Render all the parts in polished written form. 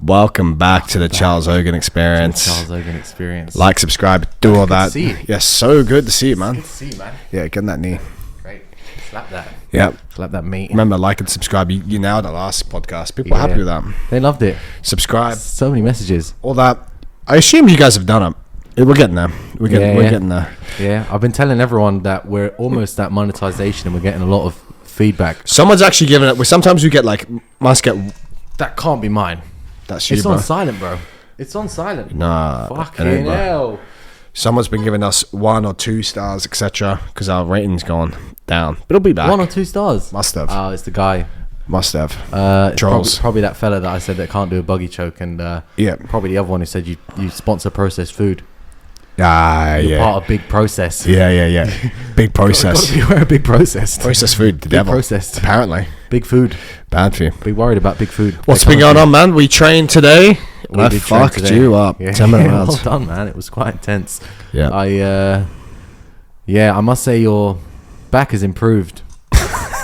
Welcome back to the Charles Eoghan experience. Like, subscribe, do all that. See you. Yeah, so good to see you, man. Good to see you, man. Yeah, get in that knee. Great. Slap that. Yeah. Slap that meat. Remember, like and subscribe. You nailed the last podcast. People are happy with that. They loved it. Subscribe. So many messages. All that. I assume you guys have done it. We're getting there. We're getting there. Yeah, I've been telling everyone that we're almost at monetization and we're getting a lot of feedback. Someone's actually giving it. Sometimes we get must get. That can't be mine. That's you, It's bro. on silent, bro. It's on silent. Nah. Fucking hell. Someone's been giving us 1 or 2 stars, etc. Because our rating's gone down. But it'll be back. 1 or 2 stars. Must have. Oh, it's the guy. Must have. Trolls. Probably that fella that I said that can't do a buggy choke, and probably the other one who said you sponsor processed food. You're part of big process. Yeah. Big process. Beware of big processed. Processed food. The devil. Processed. Apparently. Big food. Bad for you. Be worried about big food. What's been going on, man? We trained today. And I fucked you up. Yeah. 10 minutes rounds. Well done, man. It was quite intense. Yeah. I must say your back has improved.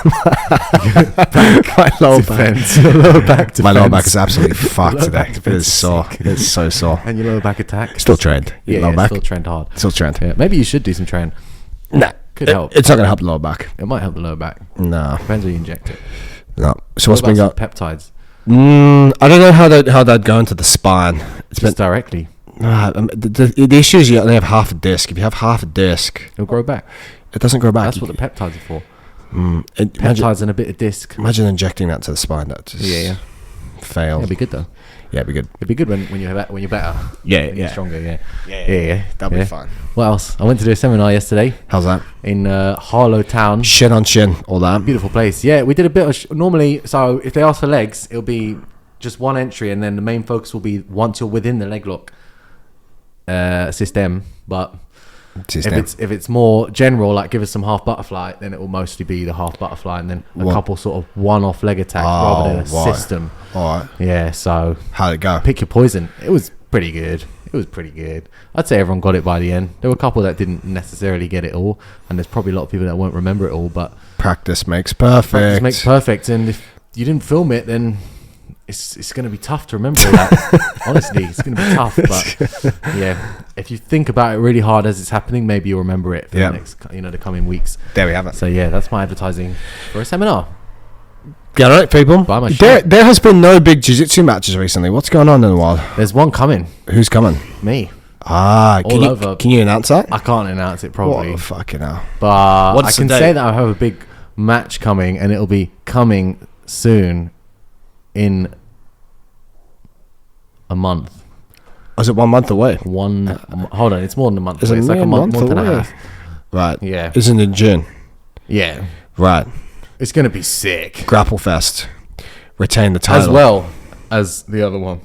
My lower back. My lower back is absolutely fucked today. It is sore. It's so sore. And your lower back attack. Still trained. Lower back. Still trained hard. Still trained. Yeah, maybe you should do some training. Nah. Could help. It's not going to help the lower back. It might help the lower back. No. Depends where you inject it. No. So what's been going on? Peptides. I don't know how that'd go into the spine. It's Just directly. The issue is you only have half a disc. If you have half a disc, It'll grow back. it doesn't grow back. That's what the peptides are for. Imagine, Peptides and a bit of disc. imagine injecting that to the spine. That just fails. It'd be good though. Yeah, it'd be good. It'd be good when you're better. Yeah, You're stronger. Yeah. That'll be fine. What else? I went to do a seminar yesterday How's that? in Harlow Town. Shin on shin, all that. Beautiful place. Yeah, we did a bit of normally. So if they ask for legs, it'll be just one entry, and then the main focus will be once you're within the leg lock system. But if it's more general, like give us some half butterfly, then it will mostly be the half butterfly, and then a couple sort of one-off leg attacks rather than a system. All right. Yeah. So How'd it go? pick your poison. It was pretty good. I'd say everyone got it by the end. There were a couple that didn't necessarily get it all, and there's probably a lot of people that won't remember it all. But Practice makes perfect. And if you didn't film it, then it's going to be tough to remember all that. Honestly, it's going to be tough. But yeah, if you think about it really hard as it's happening, maybe you'll remember it for the next, the coming weeks. There we have it. So yeah, that's my advertising for a seminar. Get all right, people. Buy my There has been no big Jiu Jitsu matches recently. What's going on in the world? There's one coming. Who's coming? Me. Can you announce that? I can't announce it probably. What the fucking hell? But I can say that I have a big match coming, and it'll be coming soon in a month. Is it 1 month away? Hold on, it's more than a month away. It's like a month and a half. Right. Yeah. Isn't it in June? Yeah. Right. It's going to be sick. Grapple Fest. Retain the title. As well as the other one.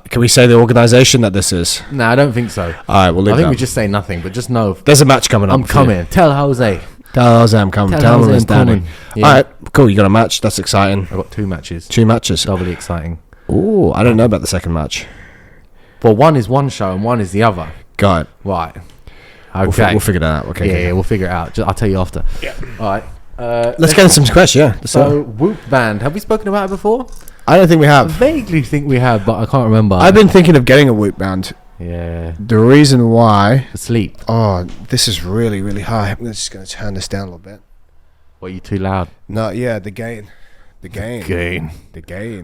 Can we say the organisation that this is? No, I don't think so. All right, we'll leave I think that. we just say nothing, but just know. There's a match coming up. I'm coming. Tell Jose. Tell Jose I'm coming. Tell him I'm standing. Yeah. All right, cool. You got a match. That's exciting. I've got 2 matches. 2 matches. Doubly exciting. Ooh, I don't know about the second match. Well, one is one show and one is the other. Got it. Right. Okay. We'll figure that out. Okay. Yeah, we'll figure it out. I'll tell you after. Yeah. All right. Let's get into some questions. Yeah. So, Whoop Band. Have we spoken about it before? I don't think we I have. vaguely think we have, but I can't remember. I've been thinking of getting a Whoop Band. Yeah. The reason why... Sleep. Oh, this is really, really high. I'm just going to turn this down a little bit. What, are you too loud? No, yeah, the gain. The gain.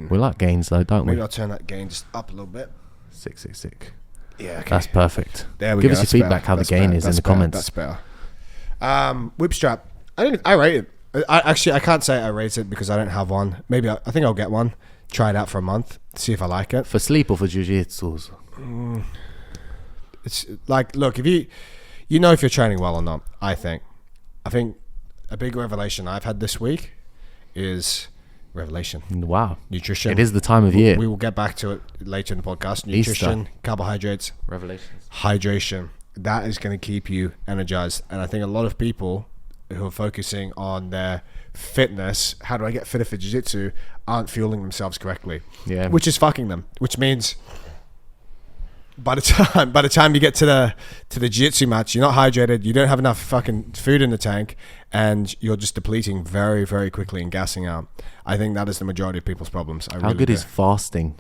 We like gains, though, don't Maybe we? I'll turn that gain just up a little bit. Sick. Yeah, okay. That's perfect. There we Give go. us your feedback how the gain is in the comments. That's better. Whip strap. I rate it. I can't say I rate it because I don't have one. Maybe I think I'll get one. Try it out for a month. See if I like it. For sleep or for jiu-jitsu? It's like, look, if you if you're training well or not. I think a big revelation I've had this week is revelation. Wow. Nutrition. It is the time of year. We will get back to it later in the podcast. Nutrition, Easter. Carbohydrates, Revelations. hydration. That is going to keep you energized. And I think a lot of people who are focusing on their fitness, how do I get fitter for jiu-jitsu, aren't fueling themselves correctly. Yeah. Which is fucking them. Which means by the time you get to the jiu-jitsu match, you're not hydrated, you don't have enough fucking food in the tank, and you're just depleting very, very quickly and gassing out. I think that is the majority of people's problems. How good is fasting?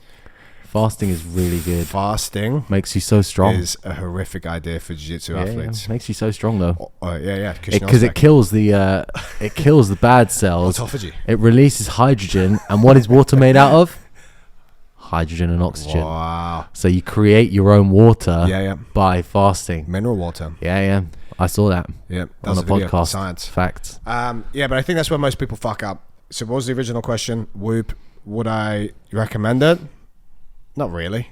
Fasting is really good. Fasting makes you so strong. Is a horrific idea for jiu-jitsu athletes. Yeah. Makes you so strong though. Because it kills the bad cells. Autophagy. It releases hydrogen, and what is water made out of? Hydrogen and oxygen. Wow. So you create your own water by fasting. Mineral water. Yeah. I saw that. Yeah. On a podcast. Science. Facts. But I think that's where most people fuck up. So what was the original question? Whoop. Would I recommend it? Not really.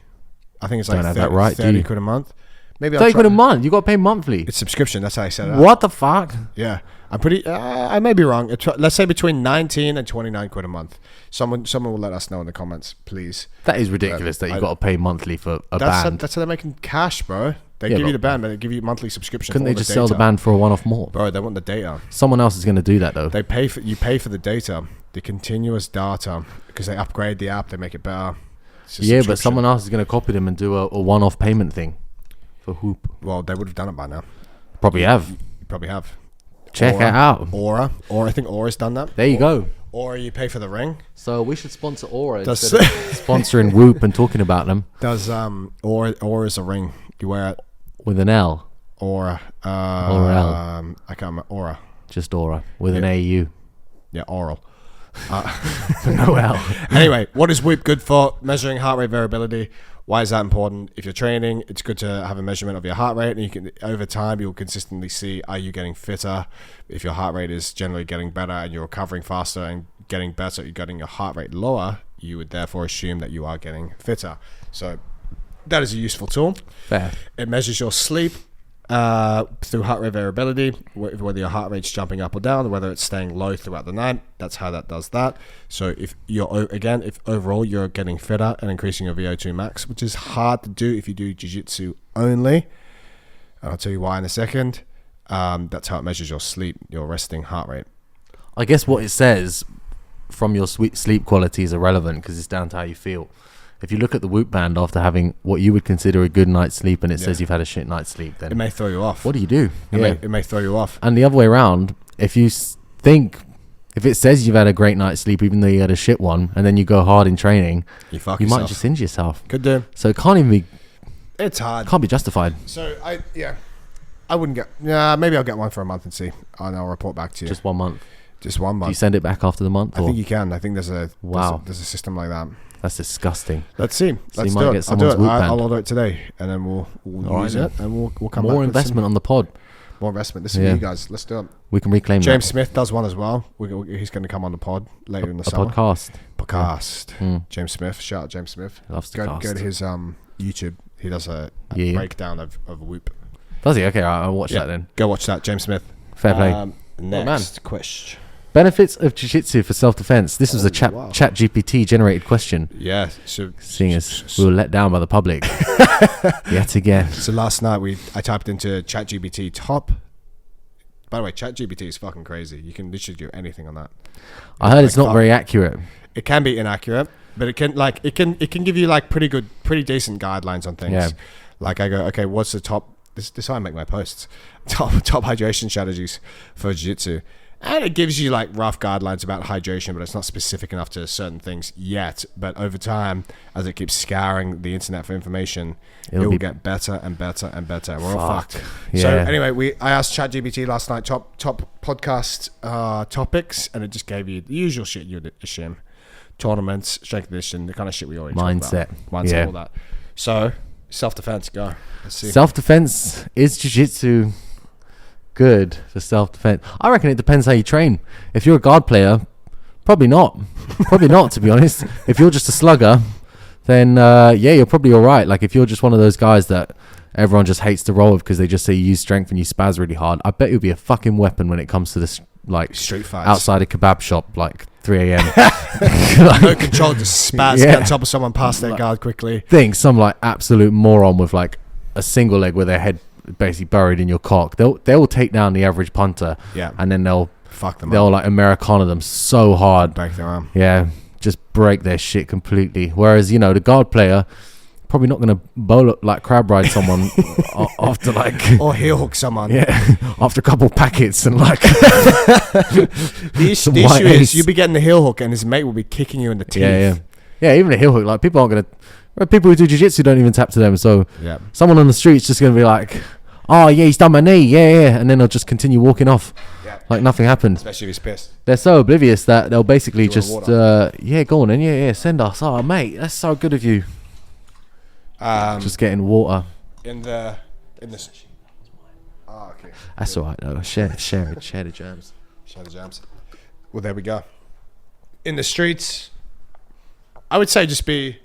I think it's like 30 quid a month. Maybe 30 quid a month? You got to pay monthly. It's subscription. That's how I set it up. What the fuck? Yeah. I'm pretty... I may be wrong. Let's say between 19 and 29 quid a month. Someone will let us know in the comments, please. That is ridiculous that you got to pay monthly for a band. That's how they're making cash, bro. They give you the band, but they give you monthly subscription. Couldn't they just sell the band for a one-off more? Bro, they want the data. Someone else is going to do that, though. You pay for the data, the continuous data, because they upgrade the app, they make it better. Yeah, but someone else is going to copy them and do a one-off payment thing for Whoop. Well, they would have done it by now. Probably have. You probably have. Check it out. Aura. I think Aura's done that. There you go. Or you pay for the ring. So we should sponsor Aura instead of sponsoring Whoop and talking about them. Does Aura's a ring? You wear it with an L. Aura. Or L. I can't remember. Aura. Just Aura with an AU. Yeah, oral. No L. Anyway, what is Whoop good for? Measuring heart rate variability. Why is that important? If you're training, it's good to have a measurement of your heart rate, and you can, over time, you'll consistently see, are you getting fitter? If your heart rate is generally getting better and you're recovering faster and getting better, you're getting your heart rate lower, you would therefore assume that you are getting fitter. So that is a useful tool. Fair. It measures your sleep through heart rate variability, whether your heart rate's jumping up or down, or whether it's staying low throughout the night. That's how that does that. So if overall you're getting fitter and increasing your VO2 max, which is hard to do if you do jiu-jitsu only, and I'll tell you why in a second. That's how it measures your sleep, your resting heart rate. I guess what it says from your sleep quality is irrelevant because it's down to how you feel. If you look at the Whoop band after having what you would consider a good night's sleep and it says you've had a shit night's sleep, then it may throw you off. What do you do? It may throw you off. And the other way around, if you think, if it says you've had a great night's sleep even though you had a shit one, and then you go hard in training, you might just injure yourself. Could do. So it can't even be. It's hard. Can't be justified. So I wouldn't get. Yeah, maybe I'll get one for a month and see, and I'll report back to you. Just 1 month. Just 1 month. Do you send it back after the month? I think you can. I think there's a there's a system like that. That's disgusting. Let's see. So Let's do it. I'll do it. I'll order it today, and then we'll use it, and we'll come back. More investment on the pod. More investment. This is you guys. Let's do it. We can reclaim James that. Smith does one as well. He's going to come on the pod later in the summer. Podcast. Yeah. James Smith. Shout out James Smith. Loves to go to his YouTube. He does a breakdown of Whoop. Does he? Okay, I'll watch that then. Go watch that, James Smith. Fair play. Next question. Benefits of jiu-jitsu for self-defense. This was a chat GPT generated question. Yeah. So seeing as we were let down by the public yet again. So last night I typed into ChatGPT top. By the way, ChatGPT is fucking crazy. You can literally do anything on that. I heard it's not very accurate. It can be inaccurate, but it can give you like pretty decent guidelines on things. Yeah. Like I go, okay, what's the top? This is how I make my posts. Top hydration strategies for jiu-jitsu. And it gives you like rough guidelines about hydration, but it's not specific enough to certain things yet. But over time, as it keeps scouring the internet for information, it will get better and better and better. And we're all fucked. Yeah. So anyway, I asked ChatGPT last night top podcast topics, and it just gave you the usual shit you'd assume: tournaments, strength conditioning, the kind of shit we already talked about. Mindset, all that. So self-defense, go. Let's see. Self-defense is jiu-jitsu. Good for self-defense. I reckon it depends how you train. If you're a guard player, probably not. Probably not, to be honest. If you're just a slugger, then you're probably all right. Like if you're just one of those guys that everyone just hates to roll with because they just say you use strength and you spaz really hard, I bet you'll be a fucking weapon when it comes to this, like street fights outside a kebab shop, like 3 a.m. No control, just spaz get on top of someone past their guard quickly. Think some like absolute moron with like a single leg with their head basically buried in your cock. They'll take down the average punter, and then they'll fuck them. They'll like Americana them so hard, break their arm. Yeah, just break their shit completely. Whereas the guard player probably not going to bowl like crab ride someone after like or heel hook someone. Yeah, after a couple packets and like the issue is you'll be getting the heel hook and his mate will be kicking you in the teeth. Yeah. Even a heel hook, like people aren't going to. People who do jiu-jitsu don't even tap to them. So someone on the street's just going to be like, "Oh yeah, he's done my knee, yeah," and then they'll just continue walking off. Like nothing happened. Especially if he's pissed. They're so oblivious that they'll basically just, go on and send us. Oh, mate, that's so good of you. Just getting water. In the. Oh, okay. That's all right though. Share the jams. Share the jams. Well, there we go. In the streets, I would say just be.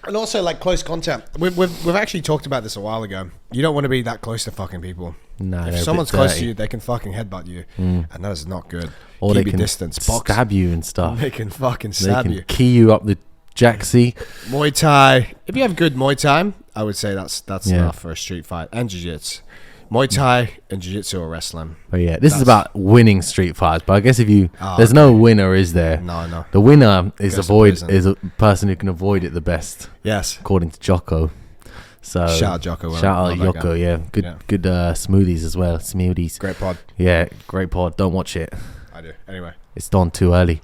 And also, like, close contact. We've actually talked about this a while ago. You don't want to be that close to fucking people. No, if someone's close to you, they can fucking headbutt you, and that is not good. Or keep they can distance. stab you and stuff. They can fucking stab you. Key you up the jacksie. Muay Thai. If you have good Muay Thai, I would say that's enough for a street fight. And Jiu-Jitsu. Muay Thai and Jiu-Jitsu or wrestling. But yeah, this is about winning street fights. But I guess if you, there's no winner, is there? No. The winner is a person who can avoid it the best. Yes, according to Jocko. So shout out Jocko. Shout out Jocko. Yeah, good smoothies as well. Smoothies. Great pod. Yeah, great pod. Don't watch it. I do. Anyway, it's done too early.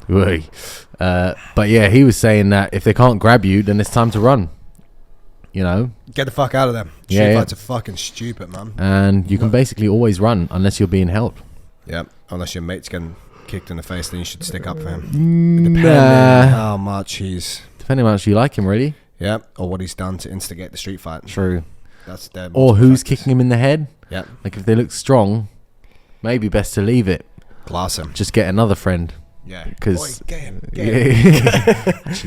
But yeah, he was saying that if they can't grab you, then it's time to run. You know, get the fuck out of them. Street fights are fucking stupid, man. And you can basically always run unless you're being held. Yeah, unless your mate's getting kicked in the face, then you should stick up for him. Depending how much he's. Depending on how much you like him, really. Yeah, or what he's done to instigate the street fight. True. That's dead. Or who's kicking him in the head. Yeah. Like if they look strong, maybe best to leave it. Glass him. Just get another friend. Yeah, because actually,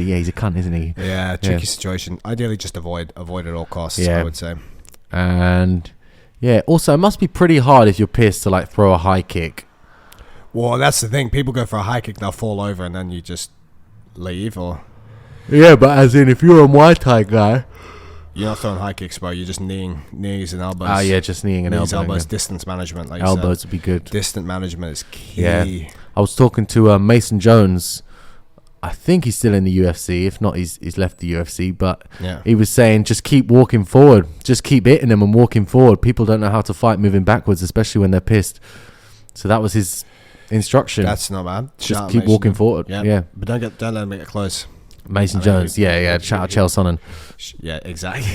he's a cunt, isn't he? Yeah, tricky situation. Ideally, just avoid at all costs. I would say. And also it must be pretty hard if you're pissed to like throw a high kick. Well, that's the thing. People go for a high kick, they'll fall over, and then you just leave. Or but as in, if you're a Muay Thai guy, you're not throwing high kicks, bro. You're just knees and elbows. Just kneeing and elbows. Distance management, like elbows would be good. Distant management is key. Yeah. I was talking to Mason Jones. I think he's still in the UFC. If not, he's left the UFC. But he was saying, just keep walking forward. Just keep hitting them and walking forward. People don't know how to fight moving backwards, especially when they're pissed. So that was his instruction. That's not bad. Just keep walking forward. Yeah. But don't let them get close. Mason Jones. Shout out Chael Sonnen. Yeah, exactly.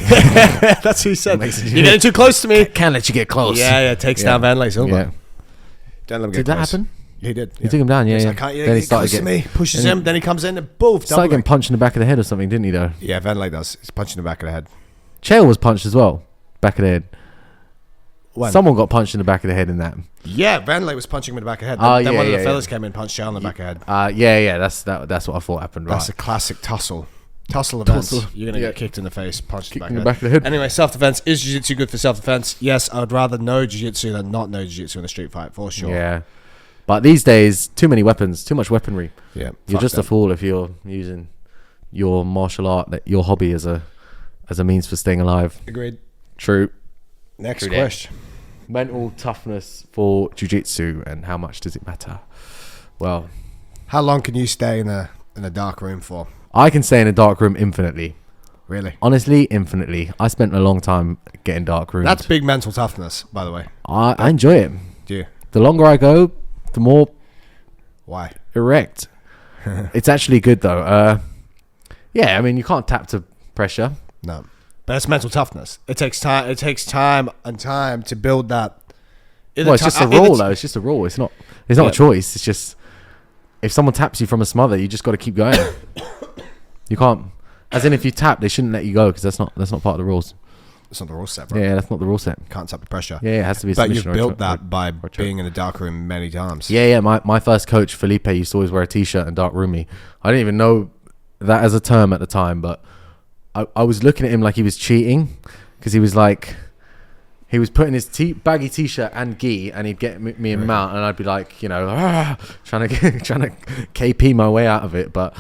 That's who he said. You're getting too close to me. Can't let you get close. Yeah. Takes down Van Silva. Yeah. Don't let him get Did close. That happen? He did. He took him down, Then he started getting me, pushes him, then he comes in and boom. Started getting punched in the back of the head or something, didn't he? Though. Yeah, Van does. He's punched in the back of the head. Chael was punched as well, back of the head. When? Someone got punched in the back of the head in that. Yeah, Van was punching him in the back of the head. Then one of the fellas came in and punched Chael in the back of the head. That's what I thought happened. That's a classic tussle events. You're going to get kicked in the face, punched in the back of the head. Anyway, self-defense. Is jiu-jitsu good for self-defense? Yes, I would rather know jiu-jitsu than not know jiu-jitsu in a street fight, for sure. Yeah. But these days, too many weapons, too much weaponry. Yeah. You're just a fool if you're using your martial art, your hobby as a means for staying alive. Agreed. True. Next question. Mental toughness for jiu-jitsu, and how much does it matter? Well, how long can you stay in a dark room for? I can stay in a dark room infinitely. Really? Honestly, infinitely. I spent a long time getting dark rooms. That's big mental toughness, by the way. I enjoy it. Do you? The longer I go, the more erect. It's actually good though. I mean, you can't tap to pressure. No, but it's mental toughness. It takes time. It takes time to build that. It's just a rule though. It's just a rule. It's not a choice. It's just, if someone taps you from a smother, you just got to keep going. You can't, as in if you tap, they shouldn't let you go, because that's not part of the rules. It's not the rule set, bro. Yeah, that's not the rule set. Can't tap the pressure. Yeah, it has to be. But you've built that by being in a dark room many times. Yeah. My first coach, Felipe, used to always wear a t-shirt and dark room me. I didn't even know that as a term at the time, but I was looking at him like he was cheating, because he was putting his baggy t-shirt and gi, and he'd get me in mount, and I'd be like, trying to KP my way out of it. But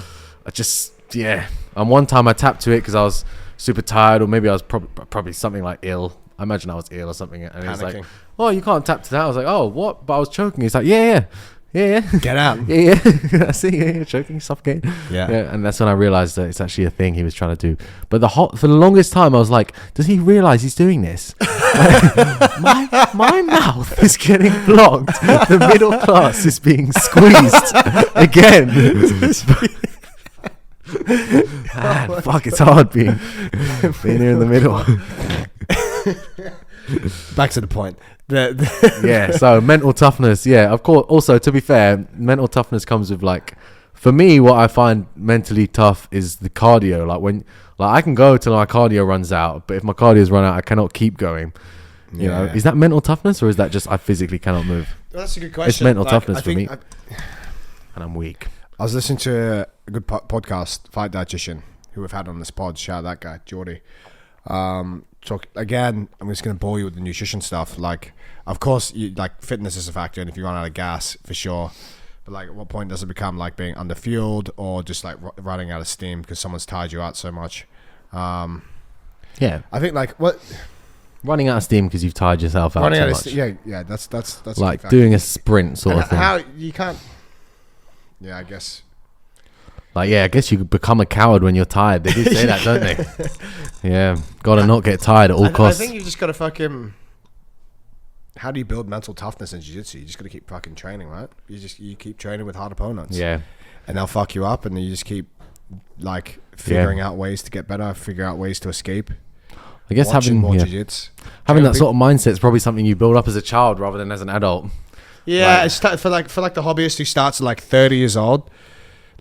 I just, and one time I tapped to it because I was super tired, or maybe I was probably something like ill. I imagine I was ill or something, and he was like, "Oh, you can't tap to that." I was like, "Oh, what?" But I was choking. He's like, "Yeah." Yeah. Get out. Yeah. That's it. Yeah, choking, suffocating. Yeah. And that's when I realized that it's actually a thing he was trying to do. But for the longest time, I was like, does he realize he's doing this? My mouth is getting blocked. The middle class is being squeezed again. Man, fuck, it's hard being here in the middle. Back to the point. Yeah, so mental toughness. Yeah, of course. Also, to be fair, mental toughness comes with, like, for me, what I find mentally tough is the cardio. Like I can go till my cardio runs out, but if my cardio's run out, I cannot keep going. You know, is that mental toughness, or is that just I physically cannot move? Well, that's a good question. It's mental toughness for me, and I'm weak. I was listening to a good podcast, Fight Dietitian, who we've had on this pod. Shout out that guy, Geordie. Talk again. I'm just going to bore you with the nutrition stuff. Like, of course, fitness is a factor, and if you run out of gas, for sure. But like, at what point does it become like being underfueled or just like running out of steam because someone's tired you out so much? Yeah, I think like what running out of steam because you've tired yourself out so much. Yeah. That's like doing a sprint sort of thing. How you can't. Yeah, I guess. Like, yeah, I guess you become a coward when you're tired. They do say that, don't they? Yeah, gotta not get tired at all costs. I think you've just got to fucking. How do you build mental toughness in jiu-jitsu? You just got to keep fucking training, right? You keep training with hard opponents. Yeah, and they'll fuck you up, and you just keep like figuring out ways to get better, figure out ways to escape. I guess having that sort of mindset is probably something you build up as a child rather than as an adult. Yeah, like, it's for the hobbyist who starts at like 30 years old,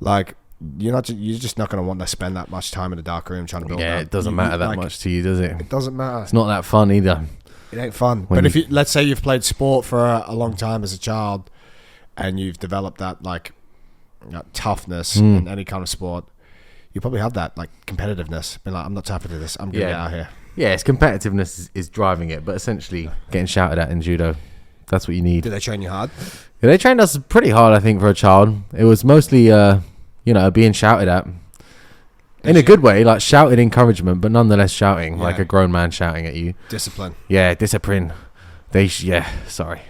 like. You're just not going to want to spend that much time in a dark room trying to build. Yeah, it doesn't matter that much to you, does it? It doesn't matter. It's not that fun either. It ain't fun. But if let's say you've played sport for a long time as a child, and you've developed that like toughness in any kind of sport, you probably have that like competitiveness. Being like, I'm not tapping to this. I'm gonna get out of here. Yeah, it's competitiveness is driving it, but essentially getting shouted at in judo. That's what you need. Do they train you hard? Yeah, they trained us pretty hard, I think, for a child. It was mostly being shouted at in a good way, like shouted encouragement, but nonetheless shouting, like a grown man shouting at you. Discipline. Yeah, discipline. Sorry.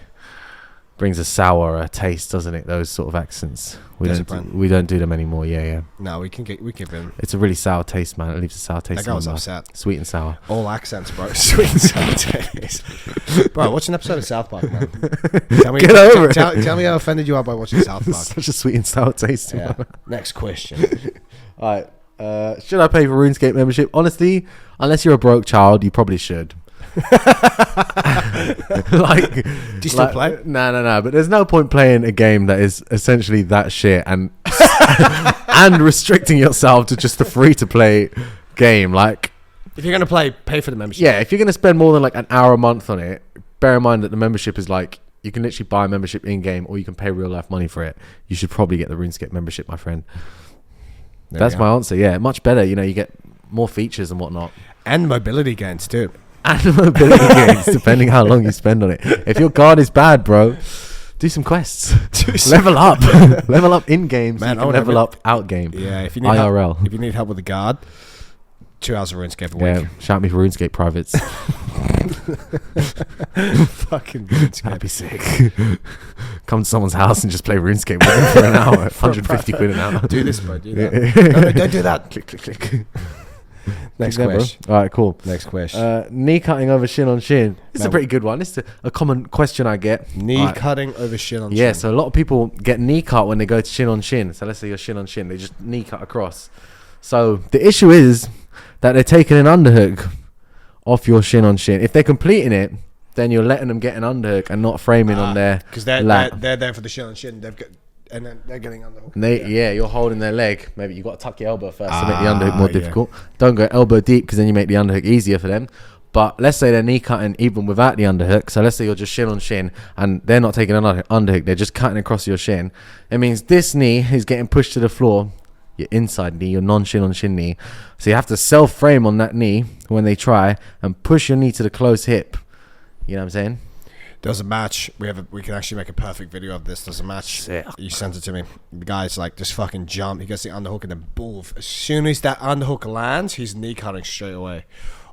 Brings a sour taste, doesn't it? Those sort of accents. We don't do them anymore. Yeah. No, we give him. It's a really sour taste, man. It leaves a sour taste. That guy was upset. Sweet and sour. All accents, bro. Sweet and sour taste. Bro, watch an episode of South Park, man. Get over it. Tell me how offended you are by watching South Park. Such a sweet and sour taste. Yeah. Next question. All right. Should I pay for RuneScape membership? Honestly, unless you're a broke child, you probably should. Like, do you still play? No. But there's no point playing a game that is essentially that shit and and restricting yourself to just the free to play game. Like, if you're gonna play, pay for the membership. Yeah, if you're gonna spend more than like an hour a month on it, bear in mind that the membership is like you can literally buy a membership in game, or you can pay real life money for it. You should probably get the RuneScape membership, my friend. That's my answer. Yeah, much better. You get more features and whatnot, and mobility gains too. And mobility gains, depending how long you spend on it. If your guard is bad, bro, do some quests. Level up. Level up in games. Man, I level up out game. Yeah, if you need IRL. If you need help with the guard, 2 hours of RuneScape a week. Shout me for RuneScape privates. Fucking RuneScape. That'd be sick. Come to someone's house and just play RuneScape with them for an hour. 150 quid an hour. Do this, bro. Do that. No, don't do that. Click. Next question. All right, cool. Next question. Knee cutting over shin on shin. This is a pretty good one. This is a common question I get. Knee cutting over shin on shin. Yeah, so a lot of people get knee cut when they go to shin on shin. So let's say you're shin on shin. They just knee cut across. So the issue is that they're taking an underhook off your shin on shin. If they're completing it, then you're letting them get an underhook and not framing on their because they're there for the shin on shin. And then they're getting underhook. You're holding their leg. Maybe you got to tuck your elbow first to make the underhook more difficult. Don't go elbow deep because then you make the underhook easier for them. But let's say they're knee cutting even without the underhook. So let's say you're just shin on shin and they're not taking an underhook. They're just cutting across your shin. It means this knee is getting pushed to the floor. Your inside knee, your non-shin on shin knee. So you have to self-frame on that knee when they try and push your knee to the close hip. You know what I'm saying? There's a match. We can actually make a perfect video of this. There's a match. Sick. You sent it to me. The guy's like just fucking jump. He gets the underhook and then boom. As soon as that underhook lands, he's knee cutting straight away.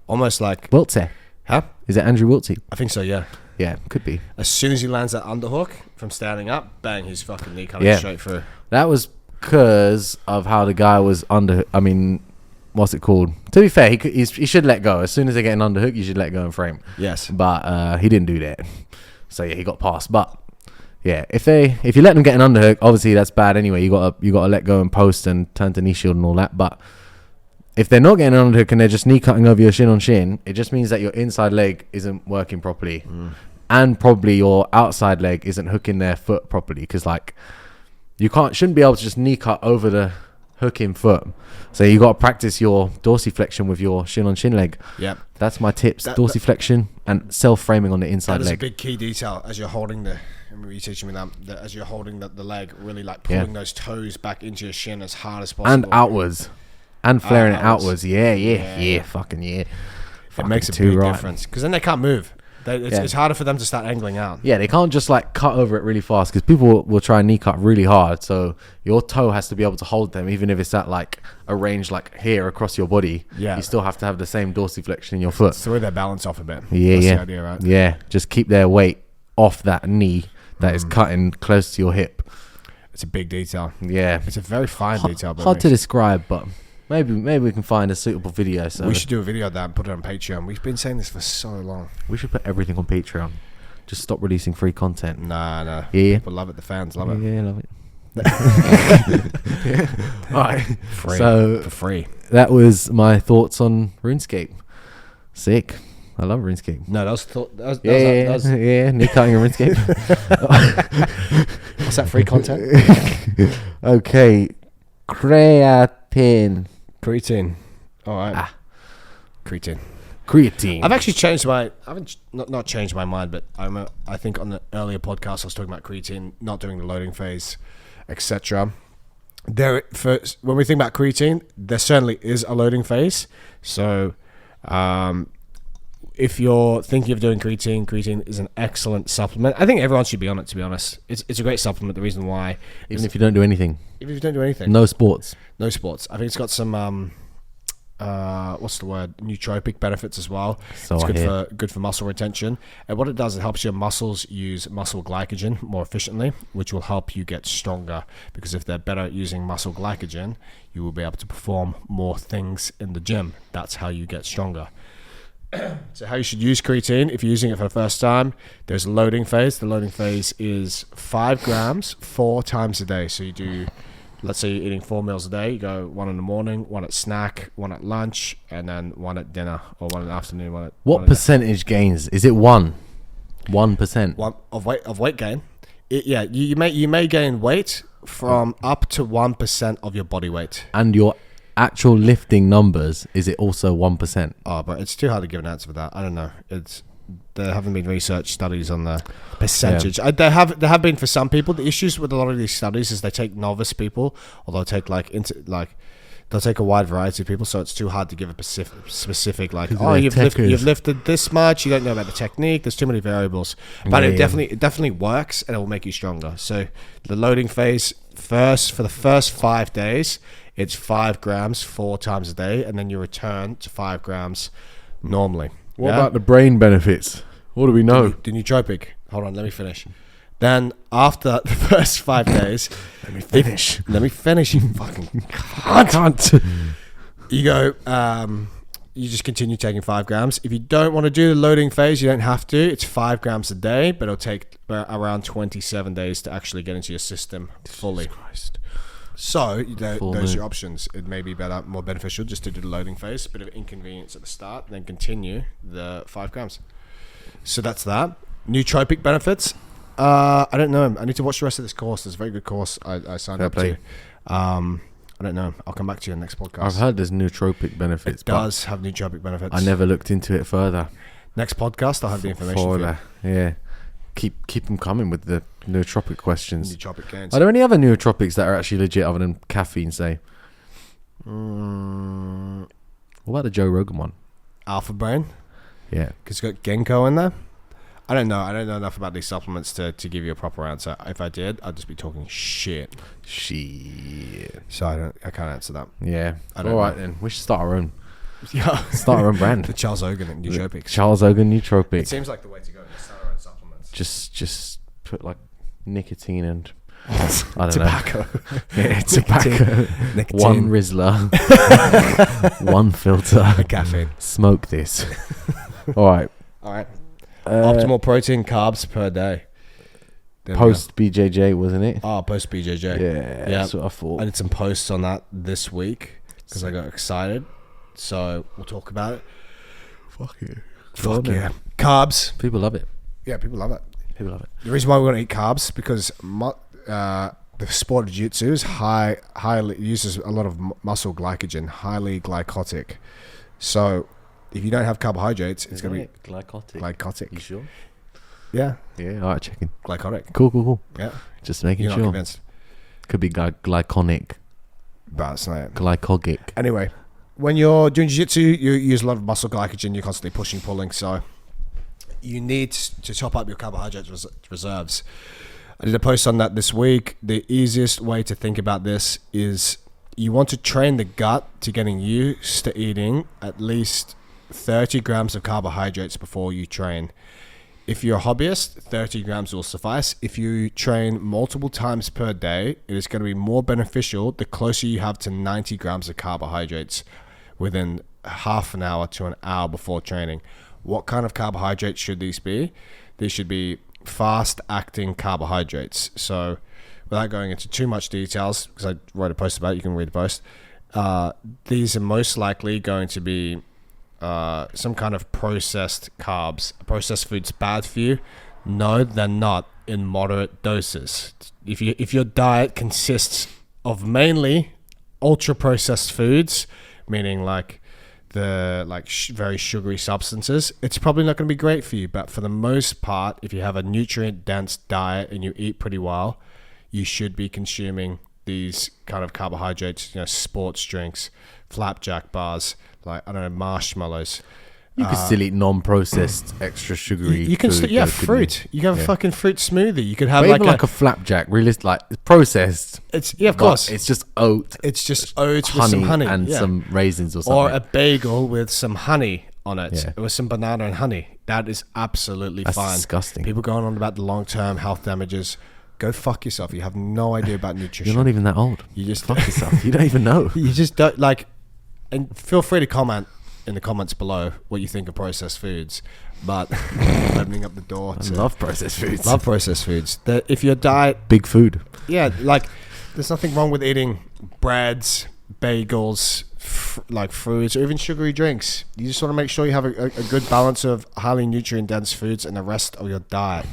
Almost like Wiltse. Huh? Is it Andrew Wiltsey? I think so, yeah. Yeah, could be. As soon as he lands that underhook from standing up, bang, his fucking knee coming straight through. That was because of how the guy was under. I mean, what's it called? To be fair, he should let go. As soon as they get an underhook, you should let go and frame. Yes. But he didn't do that. So yeah, he got past. But yeah, if you let them get an underhook, obviously that's bad anyway. You gotta let go and post and turn to knee shield and all that. But if they're not getting an underhook and they're just knee cutting over your shin on shin, it just means that your inside leg isn't working properly. And probably your outside leg isn't hooking their foot properly, because like you shouldn't be able to just knee cut over the hooking foot. So you got to practice your dorsiflexion with your shin on shin leg. Yep. That's my tips: dorsiflexion and self framing on the inside leg. That is a big key detail as you're holding the. I remember you teaching me that as you're holding the leg, really like pulling those toes back into your shin as hard as possible and outwards, and flaring it outwards. Yeah. Fucking yeah. It makes a big difference, because then they can't move. It's harder for them to start angling out. Yeah, they can't just like cut over it really fast, because people will try and knee cut really hard. So your toe has to be able to hold them, even if it's at like a range like here across your body. Yeah, you still have to have the same dorsiflexion in your foot. Throw their balance off a bit. Yeah, That's the idea, right? Yeah, just keep their weight off that knee that is cutting close to your hip. It's a big detail. Yeah, it's a very fine detail. Hard to describe, but maybe we can find a suitable video. So we should do a video of that and put it on Patreon. We've been saying this for so long. We should put everything on Patreon. Just stop releasing free content. Nah. Yeah. People love it. The fans love it. Yeah, love it. All right. Free. So for free. That was my thoughts on RuneScape. Sick. I love RuneScape. No, that was knee cutting in RuneScape. What's that free content? Okay. Creatine. All right. Creatine. I've actually changed I haven't not changed my mind, but I think on the earlier podcast I was talking about creatine, not doing the loading phase, etc. When we think about creatine, there certainly is a loading phase. So, if you're thinking of doing creatine is an excellent supplement. I think everyone should be on it, to be honest. It's a great supplement. The reason why, even if you don't do anything. No sports. I think it's got some what's the word? Nootropic benefits as well. So it's good for muscle retention. And what it does, it helps your muscles use muscle glycogen more efficiently, which will help you get stronger. Because if they're better at using muscle glycogen, you will be able to perform more things in the gym. That's how you get stronger. So how you should use creatine if you're using it for the first time, there's a loading phase. The loading phase is 5 grams 4 times a day. So you do, let's say you're eating 4 meals a day, you go 1 in the morning, 1 at snack, 1 at lunch, and then 1 at dinner, or 1 in the afternoon. What percentage gains? Is it 1%? 1 of weight gain. You may gain weight from up to 1% of your body weight. And your actual lifting numbers, is it also 1%? Oh, but it's too hard to give an answer for that. I don't know. There haven't been research studies on the percentage. Yeah. There have been for some people. The issues with a lot of these studies is they take novice people, or they'll take they'll take a wide variety of people. So it's too hard to give a specific you've lifted this much. You don't know about the technique. There's too many variables. But it definitely works, and it will make you stronger. So the loading phase for the first 5 days, it's 5 grams 4 times a day, and then you return to 5 grams normally. What about the brain benefits? What do we know? The nootropic. Hold on, let me finish. Then after the first 5 days, let me finish. You fucking can't. You go. You just continue taking 5 grams. If you don't want to do the loading phase, you don't have to. It's 5 grams a day, but it'll take around 27 days to actually get into your system fully. Jesus Christ. So those are your options. It may be better, more beneficial just to do the loading phase, a bit of inconvenience at the start, then continue the 5 grams. So that's that. Nootropic benefits. I don't know. I need to watch the rest of this course. It's a very good course I signed up to. I don't know. I'll come back to you in the next podcast. I've heard there's nootropic benefits. It does have nootropic benefits. I never looked into it further. Next podcast, I'll have the information for you. Yeah. Keep them coming with the nootropic questions. Nootropic gains. Are there any other nootropics that are actually legit other than caffeine, say? What about the Joe Rogan one? Alpha Brain? Yeah. Because it's got Ginkgo in there. I don't know. I don't know enough about these supplements to give you a proper answer. If I did, I'd just be talking shit. Shit. So I can't answer that. Yeah. All right then. We should start our own. Yeah. Start our own brand. The Charles Eoghan nootropics. Charles Eoghan nootropics. It seems like the way to go. Start our own supplements. Just put like nicotine and I don't tobacco. Yeah, tobacco. Nicotine. One Rizzler. One filter. Caffeine. Smoke this. All right. Optimal protein carbs per day. Post BJJ, wasn't it? Oh, post BJJ. Yeah, that's what I thought. I did some posts on that this week because I got excited. So we'll talk about it. Fuck yeah. Carbs. People love it. Yeah, people love it. People love it. The reason why we want to eat carbs because the sport of Jiu Jitsu is highly uses a lot of muscle glycogen, highly glycotic. So if you don't have carbohydrates, it's going to be glycotic. You sure? Yeah. Yeah, all right, checking. Glycotic. Cool. Yeah. Just making You're sure. not convinced. Could be glyconic. But it's not. Glycogic. Anyway, when you're doing jiu-jitsu, you use a lot of muscle glycogen. You're constantly pushing, pulling. So you need to top up your carbohydrate reserves. I did a post on that this week. The easiest way to think about this is you want to train the gut to getting used to eating at least 30 grams of carbohydrates before you train. If you're a hobbyist, 30 grams will suffice. If you train multiple times per day, it is going to be more beneficial the closer you have to 90 grams of carbohydrates within half an hour to an hour before training. What kind of carbohydrates should these be? These should be fast-acting carbohydrates. So without going into too much details, because I wrote a post about it, you can read the post. These are most likely going to be some kind of processed carbs. Processed foods bad for you? No, they're not, in moderate doses. If your diet consists of mainly ultra processed foods, meaning like the very sugary substances, it's probably not going to be great for you. But for the most part, if you have a nutrient dense diet and you eat pretty well, you should be consuming these kind of carbohydrates, sports drinks, flapjack bars, marshmallows. You could still eat non-processed, extra sugary. You can food, still, fruit. You can have a fucking fruit smoothie. You could have like a flapjack, really, like processed. Of course. It's just oat. It's just oats with some honey and some raisins or something. Or a bagel with some honey on it, with some banana and honey. That is absolutely fine. That's disgusting. People going on about the long-term health damages. Go fuck yourself. You have no idea about nutrition. You're not even that old. You just fuck yourself. You don't even know. You just don't and feel free to comment in the comments below what you think of processed foods. But opening up the door to... I love processed foods. Love processed foods. If your diet... Big food. Yeah, there's nothing wrong with eating breads, bagels, fruits, or even sugary drinks. You just want to make sure you have a good balance of highly nutrient-dense foods and the rest of your diet.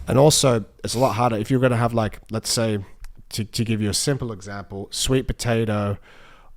And also, it's a lot harder if you're going to have, let's say, to give you a simple example, sweet potato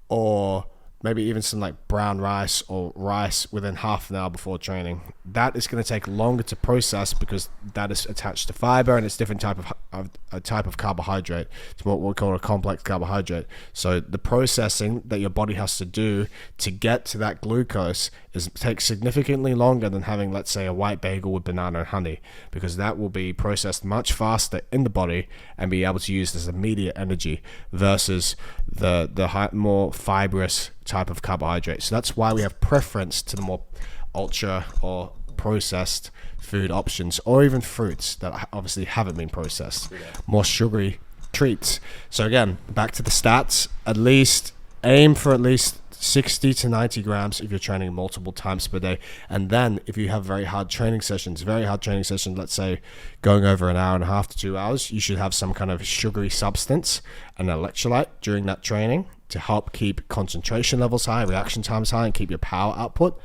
or maybe even some brown rice or rice within half an hour before training. That is going to take longer to process because that is attached to fiber and it's different type of carbohydrate. It's what we call a complex carbohydrate. So the processing that your body has to do to get to that glucose takes significantly longer than having, let's say, a white bagel with banana and honey, because that will be processed much faster in the body and be able to use as immediate energy versus the more fibrous type of carbohydrate. So that's why we have preference to the more ultra or processed food options, or even fruits that obviously haven't been processed, more sugary treats. So again, back to the stats, aim for at least 60 to 90 grams if you're training multiple times per day. And then if you have very hard training sessions, let's say going over an hour and a half to 2 hours, you should have some kind of sugary substance, an electrolyte during that training to help keep concentration levels high, reaction times high, and keep your power output.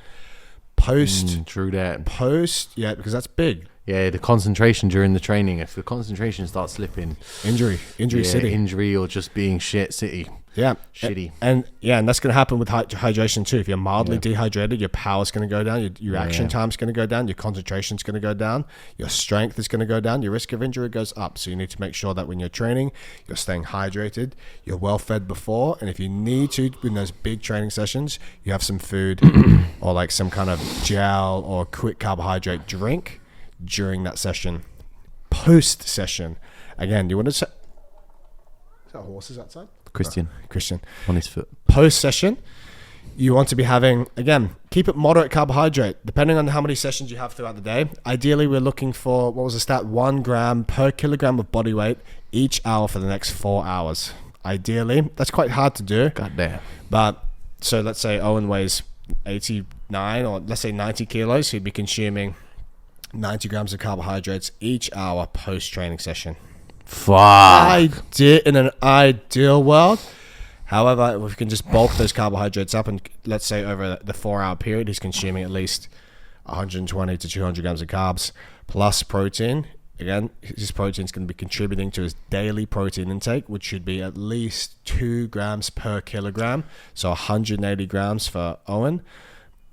True that. Because that's big. Yeah, the concentration during the training. If the concentration starts slipping, injury city, injury, or just being shit city. Yeah, shitty. And that's going to happen with hydration too. If you're mildly dehydrated, your power's going to go down, your reaction time's going to go down, your concentration's going to go down, your strength is going to go down, your risk of injury goes up. So you need to make sure that when you're training, you're staying hydrated, you're well fed before, and if you need to in those big training sessions, you have some food or some kind of gel or quick carbohydrate drink during that session. Post session, again, do you want to say? Is that horses outside? Christian Christian on his foot. Post session, you want to be having, again, keep it moderate carbohydrate, depending on how many sessions you have throughout the day. Ideally, we're looking for, what was the stat? 1 gram per kilogram of body weight each hour for the next 4 hours. Ideally, that's quite hard to do. God damn. But, so let's say Owen weighs 89 or let's say 90 kilos. He'd be consuming 90 grams of carbohydrates each hour post-training session. Fuck. In an ideal world. However, if we can just bulk those carbohydrates up, and let's say over the 4-hour period, he's consuming at least 120 to 200 grams of carbs plus protein. Again, his protein is going to be contributing to his daily protein intake, which should be at least 2 grams per kilogram. So 180 grams for Owen,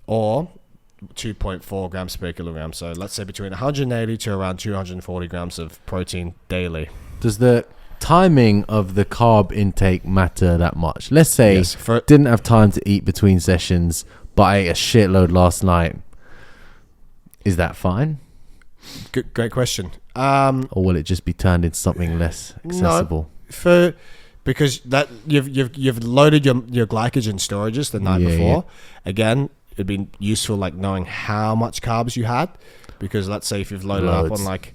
or 2.4 grams per kilogram. So let's say between 180 to around 240 grams of protein daily. Does the timing of the carb intake matter that much? Let's say didn't have time to eat between sessions, but I ate a shitload last night. Is that fine? Great question. Or will it just be turned into something less accessible? No, because that you've loaded your glycogen storages the night before. Yeah. Again, it'd be useful like knowing how much carbs you had, because let's say if you've loaded up on like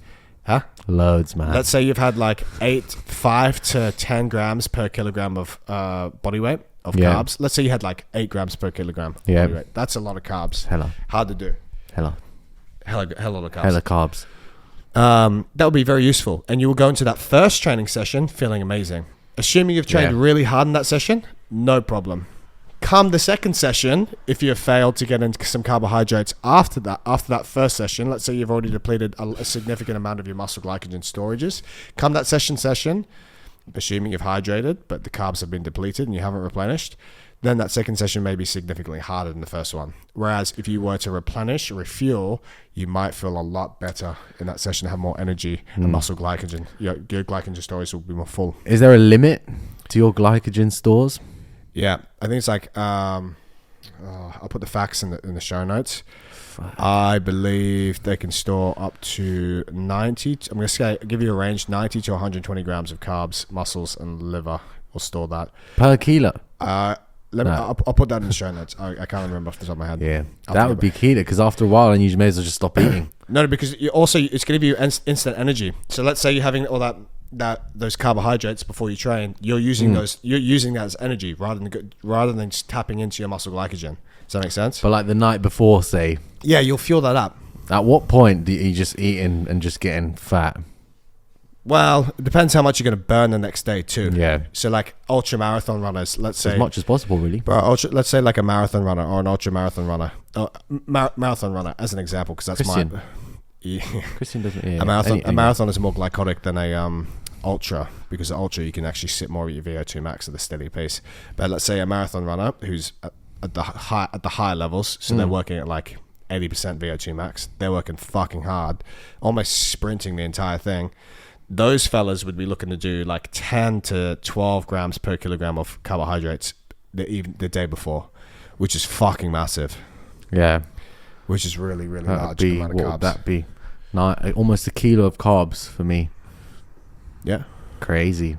loads, man. Let's say you've had like 5 to 10 grams per kilogram of body weight of carbs. Let's say you had like 8 grams per kilogram. Yeah, body weight. That's a lot of carbs. Hella hard to do. Hella lot of carbs. Hella carbs. That would be very useful, and you will go into that first training session feeling amazing. Assuming you've trained really hard in that session, no problem. Come the second session, if you have failed to get into some carbohydrates after that first session, let's say you've already depleted a significant amount of your muscle glycogen storages, come that session, assuming you've hydrated, but the carbs have been depleted and you haven't replenished, then that second session may be significantly harder than the first one. Whereas if you were to replenish, refuel, you might feel a lot better in that session, have more energy and muscle glycogen. Your glycogen stores will be more full. Is there a limit to your glycogen stores? Yeah, I think it's like I'll put the facts in the show notes. I believe they can store up to 90. I'm going to give you a range: 90 to 120 grams of carbs, muscles, and liver will store that per kilo. I'll put that in the show notes. I can't remember off the top of my head. Yeah, that would be key, because after a while, and you may as well just stop eating. No, because it's going to give you instant energy. So let's say you're having all those carbohydrates before you train. You're using You're using that as energy rather than just tapping into your muscle glycogen. Does that make sense? But like the night before, say. Yeah, you'll fuel that up. At what point do you just eating and just getting fat? Well, it depends how much you're going to burn the next day too. Yeah. So like ultra marathon runners, let's say as much as possible, really. Let's say like a marathon runner or an ultra marathon runner, marathon runner as an example, because that's Christian. Christian doesn't. Yeah, a marathon is more glycotic than a ultra, because the ultra you can actually sit more at your VO2 max at a steady pace. But let's say a marathon runner who's at the high levels, so they're working at like 80% VO2 max. They're working fucking hard, almost sprinting the entire thing. Those fellas would be looking to do like 10 to 12 grams per kilogram of carbohydrates the day before, which is fucking massive. Yeah. Which is really, really large amount of carbs. What would that be? Almost a kilo of carbs for me. Yeah. Crazy,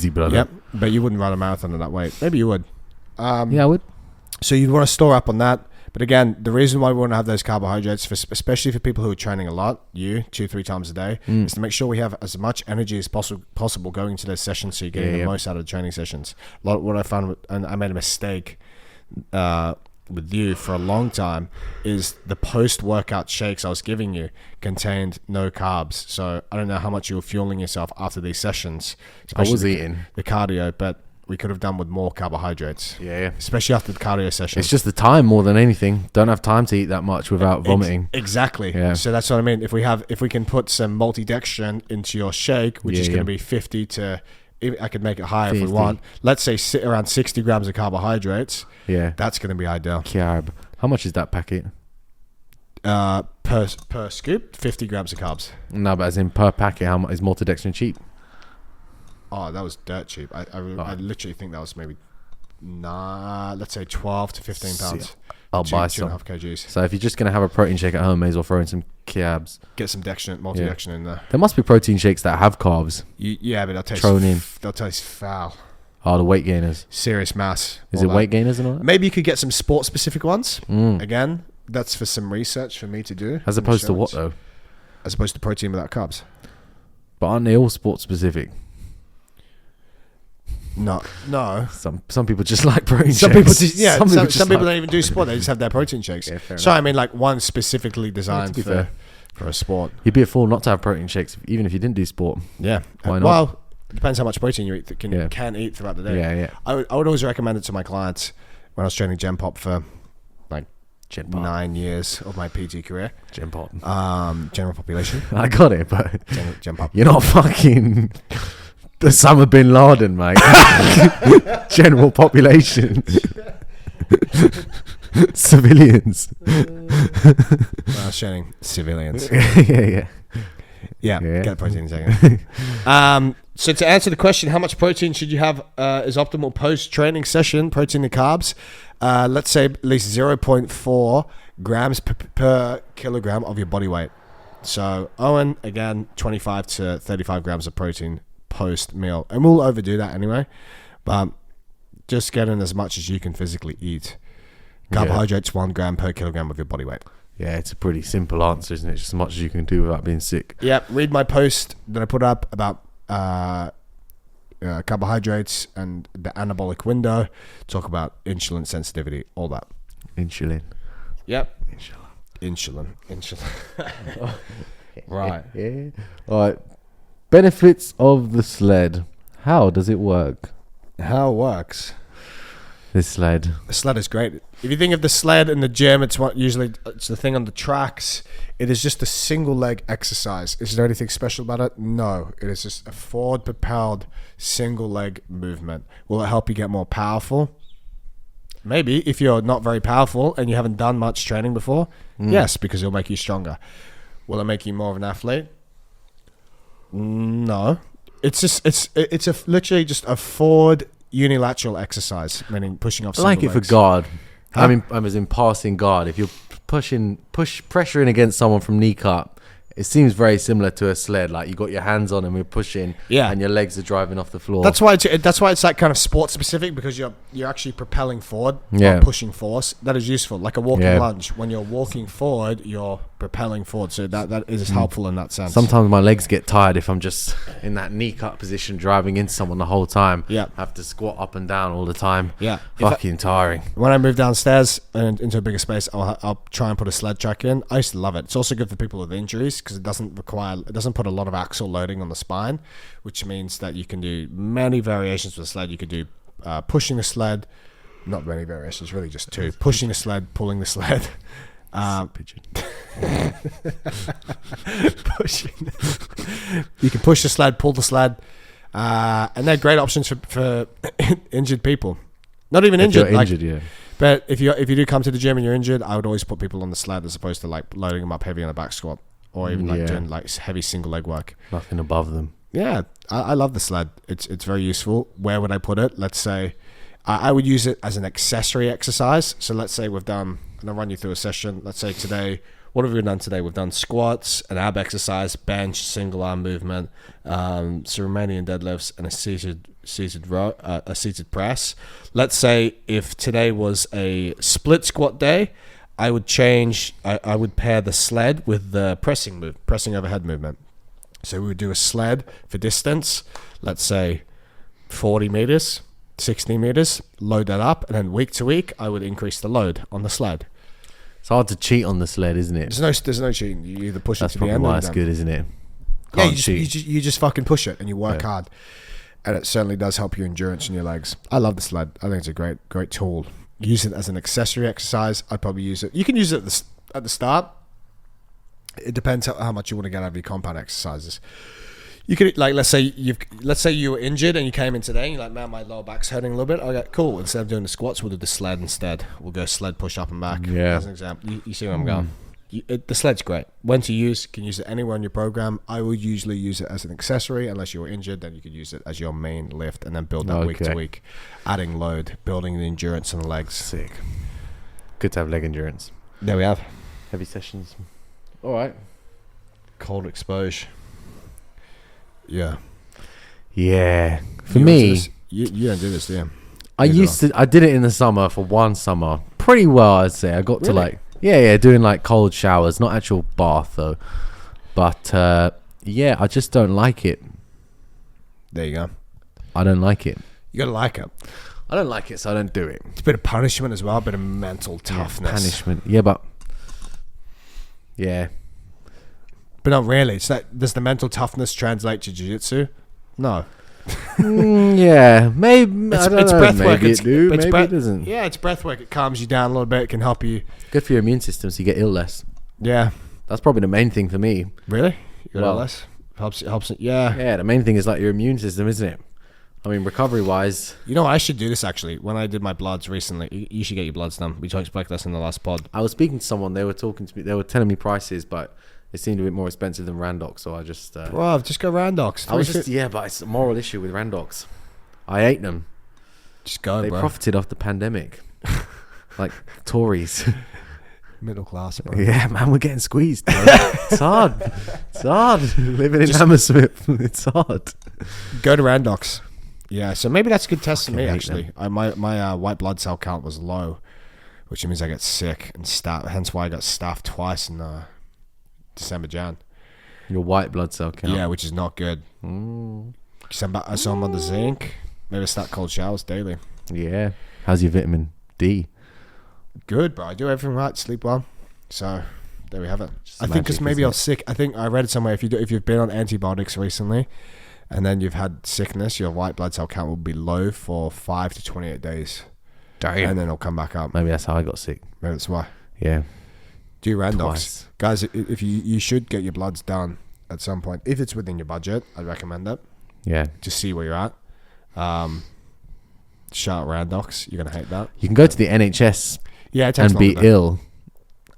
brother. Yep. But you wouldn't run a marathon at that weight. Maybe you would. Yeah, I would. So you'd want to store up on that. But again, the reason why we want to have those carbohydrates, especially for people who are training a lot, 2-3 times a day, is to make sure we have as much energy as possible going into those sessions, so you're getting the most out of the training sessions. What I found, and I made a mistake with you for a long time, is the post-workout shakes I was giving you contained no carbs. So I don't know how much you were fueling yourself after these sessions. I was eating the cardio, but we could have done with more carbohydrates. Yeah. Especially after the cardio session. It's just the time more than anything. Don't have time to eat that much without vomiting. Exactly. Yeah. So that's what I mean. If we can put some multidextrin into your shake, which is going to be 50 to, I could make it higher 50. If we want. Let's say sit around 60 grams of carbohydrates. Yeah. That's going to be ideal. Carb. How much is that packet? Per scoop, 50 grams of carbs. No, but as in per packet, how much is multidextrin cheap? Oh, that was dirt cheap. I literally think that was maybe, let's say 12 to 15 pounds. I'll buy some. 2.5 kgs. So if you're just going to have a protein shake at home, may as well throw in some carbs. Get some multidextrin in there. There must be protein shakes that have carbs. Yeah, but they'll taste foul. Oh, the weight gainers. Serious mass. Is it weight gainers and all that? Maybe you could get some sport-specific ones. Again, that's for some research for me to do. As opposed to what, though? As opposed to protein without carbs. But aren't they all sport-specific? No. Some people just like protein shakes. Some people don't even do sport. They just have their protein shakes. Yeah, fair so enough. I mean, like one specifically designed for a sport. You'd be a fool not to have protein shakes, even if you didn't do sport. Yeah. Why not? Well, it depends how much protein you eat. Can eat throughout the day. Yeah. I would always recommend it to my clients when I was training Gen Pop for like 9 years of my PT career. Gen Pop. General population. I got it, but Gen Pop. you're not fucking Osama bin Laden, mate. General population. Civilians. I was training civilians. Yeah, get protein in a second. So to answer the question, how much protein should you have is optimal post-training session, protein and carbs? Let's say at least 0.4 grams per kilogram of your body weight. So Owen, again, 25 to 35 grams of protein post-meal. And we'll overdo that anyway. But just get in as much as you can physically eat. Carbohydrates, 1 gram per kilogram of your body weight. Yeah, it's a pretty simple answer, isn't it? Just as much as you can do without being sick. Yeah, read my post that I put up about carbohydrates and the anabolic window. Talk about insulin sensitivity, all that. Insulin. Yep. Insulin. Right. Yeah. All right. Benefits of the sled. How does it work? How it works. The sled. The sled is great. If you think of the sled in the gym, it's the thing on the tracks. It is just a single leg exercise. Is there anything special about it? No. It is just a forward propelled single leg movement. Will it help you get more powerful? Maybe, if you're not very powerful and you haven't done much training before. Yes, because it'll make you stronger. Will it make you more of an athlete? No. It's literally just a forward unilateral exercise, meaning pushing off single I like it legs. for guard. Huh? I mean, as in passing guard. If you're pressuring against someone from knee cut, it seems very similar to a sled. Like you got your hands on and we're pushing, and your legs are driving off the floor. That's why it's like kind of sport specific, because you're actually propelling forward, not pushing force. That is useful, like a walking lunge. When you're walking forward, you're propelling forward. So that is helpful in that sense. Sometimes my legs get tired if I'm just in that knee cut position, driving into someone the whole time. Yeah, I have to squat up and down all the time. Yeah, fucking tiring. When I move downstairs and into a bigger space, I'll try and put a sled track in. I used to love it. It's also good for people with injuries because it doesn't put a lot of axial loading on the spine, which means that you can do many variations with the sled. You could do pushing the sled, not many variations, really just two. Pushing the sled, pulling the sled. Pigeon. You can push the sled, pull the sled, and they're great options for injured people. Not even injured, yeah. But if you do come to the gym and you're injured, I would always put people on the sled as opposed to like loading them up heavy on a back squat or even like doing like heavy single leg work. Nothing above them. Yeah, I love the sled. It's very useful. Where would I put it? Let's say I would use it as an accessory exercise. So let's say we've done, and I'll run you through a session. Let's say today, what have we done today? We've done squats, an ab exercise, bench, single arm movement, some Romanian deadlifts, and a seated press. Let's say if today was a split squat day, I would pair the sled with the pressing overhead movement. So we would do a sled for distance, let's say 40 meters, 60 meters, load that up, and then week to week, I would increase the load on the sled. It's hard to cheat on the sled, isn't it? There's no cheating. You either push it to the end. That's probably why it's good, isn't it? You just fucking push it and you work hard, and it certainly does help your endurance in your legs. I love the sled. I think it's a great tool. Use it as an accessory exercise. I'd probably use it. You can use it at the start. It depends how much you want to get out of your compound exercises. You could, like, let's say you were injured and you came in today and you're like, man, my lower back's hurting a little bit. Okay, cool. Instead of doing the squats, we'll do the sled instead. We'll go sled push up and back. Yeah. As an example. You see where I'm going? The sled's great. When to use, you can use it anywhere in your program. I would usually use it as an accessory. Unless you're injured, then you could use it as your main lift and then build that week to week. Adding load, building the endurance on the legs. Sick. Good to have leg endurance. There we have. Heavy sessions. All right. Cold exposure. Yeah. Yeah. For me, You don't do this, do you? I did it in the summer for one summer. Pretty well, I'd say. I got to like, doing like cold showers, not actual bath though. But I just don't like it. There you go. I don't like it. You gotta like it. I don't like it, so I don't do it. It's a bit of punishment as well, a bit of mental toughness. Punishment. Yeah, but yeah. But not really. It's like, does the mental toughness translate to jiu-jitsu? No. Yeah, maybe. I don't know. Breath work. Maybe it do. Maybe it doesn't. Yeah, it's breath work. It calms you down a little bit. It can help you. Good for your immune system, so you get ill less. Yeah, that's probably the main thing for me. Really? You get ill less? Helps it. Yeah. Yeah, the main thing is like your immune system, isn't it? I mean, recovery wise. You know, I should do this actually. When I did my bloods recently, you should get your bloods done. We talked about this in the last pod. I was speaking to someone. They were talking to me. They were telling me prices, but it seemed a bit more expensive than Randox, so I just... Bro, just go Randox. But it's a moral issue with Randox. I ate them. Just go, They profited off the pandemic. Like Tories. Middle class, bro. Yeah, man, we're getting squeezed. It's hard. It's hard. Living in Hammersmith. It's hard. Go to Randox. Yeah, so maybe that's a good test for me, actually. My white blood cell count was low, which means I get sick and hence why I got staffed twice in... December, Jan. Your white blood cell count. Yeah, which is not good. So I'm on the zinc. Maybe start cold showers daily. Yeah. How's your vitamin D? Good, bro. I do everything right. Sleep well. So there we have it. I think because maybe I was sick. I think I read it somewhere. If you've been on antibiotics recently, and then you've had sickness, your white blood cell count will be low for 5 to 28 days. Damn. And then it'll come back up. Maybe that's how I got sick. Maybe that's why. Yeah. Do Randox. Guys, if you should get your bloods done at some point. If it's within your budget, I'd recommend it. Yeah. To see where you're at. Shout out Randox. You're going to hate that. You can go to the NHS and be ill,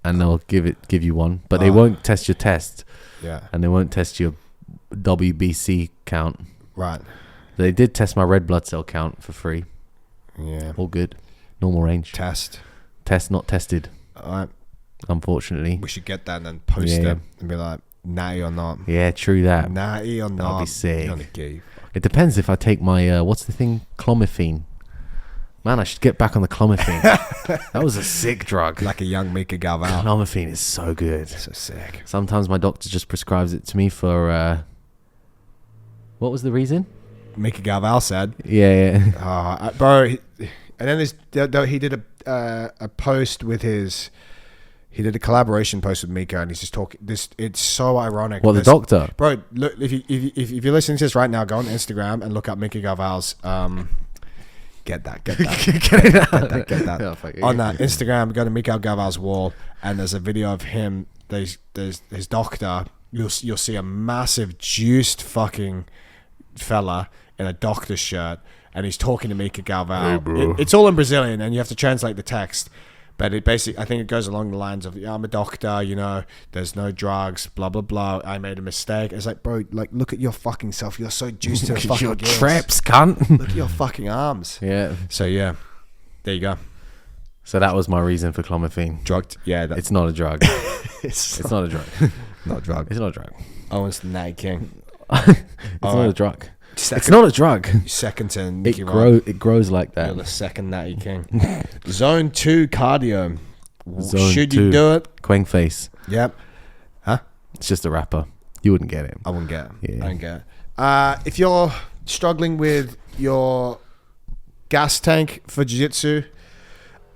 and they'll give you one. But they won't test your test. Yeah. And they won't test your WBC count. Right. They did test my red blood cell count for free. Yeah. All good. Normal range. Test, not tested. All right. Unfortunately. We should get that and then post it and be like, natty or not. Yeah, true that. Natty or not. That'll be sick. You're on the key. It depends if I take my, what's the thing? Clomiphene. Man, I should get back on the Clomiphene. That was a sick drug. Like a young Mika Galval. Clomiphene is so good. So sick. Sometimes my doctor just prescribes it to me for, what was the reason? Mika Galval said. Yeah. Bro, and then he did a post with his... He did a collaboration post with Mika, and he's just talking. It's so ironic. What, the doctor? Bro, look, if you're listening to this right now, go on Instagram and look up Mika Galval's. Get that. Get that. On that Instagram, go to Mika Galval's wall, and there's a video of him. There's his doctor. You'll see a massive juiced fucking fella in a doctor's shirt, and he's talking to Mika Galval. Hey, bro. It's all in Brazilian, and you have to translate the text. But it basically, I think it goes along the lines of, I'm a doctor, there's no drugs, blah, blah, blah. I made a mistake. It's like, bro, look at your fucking self. You're so juiced to the fucking your gills. traps, cunt. Look at your fucking arms. Yeah. So, yeah. There you go. So that was my reason for Clomiphene. Drugged? Yeah. It's not a drug. It's not a drug. Not a drug. It's not a drug. Owen's the Natty King. It's not a drug. It's not a drug. Second to Nicky It grows like that. You're the second Natty King. Zone 2 cardio. Zone Should 2. you do it? Quang face. Yep. Huh? It's just a rapper. You wouldn't get it. I wouldn't get it. Yeah. I don't get it. If you're struggling with your gas tank for jiu-jitsu,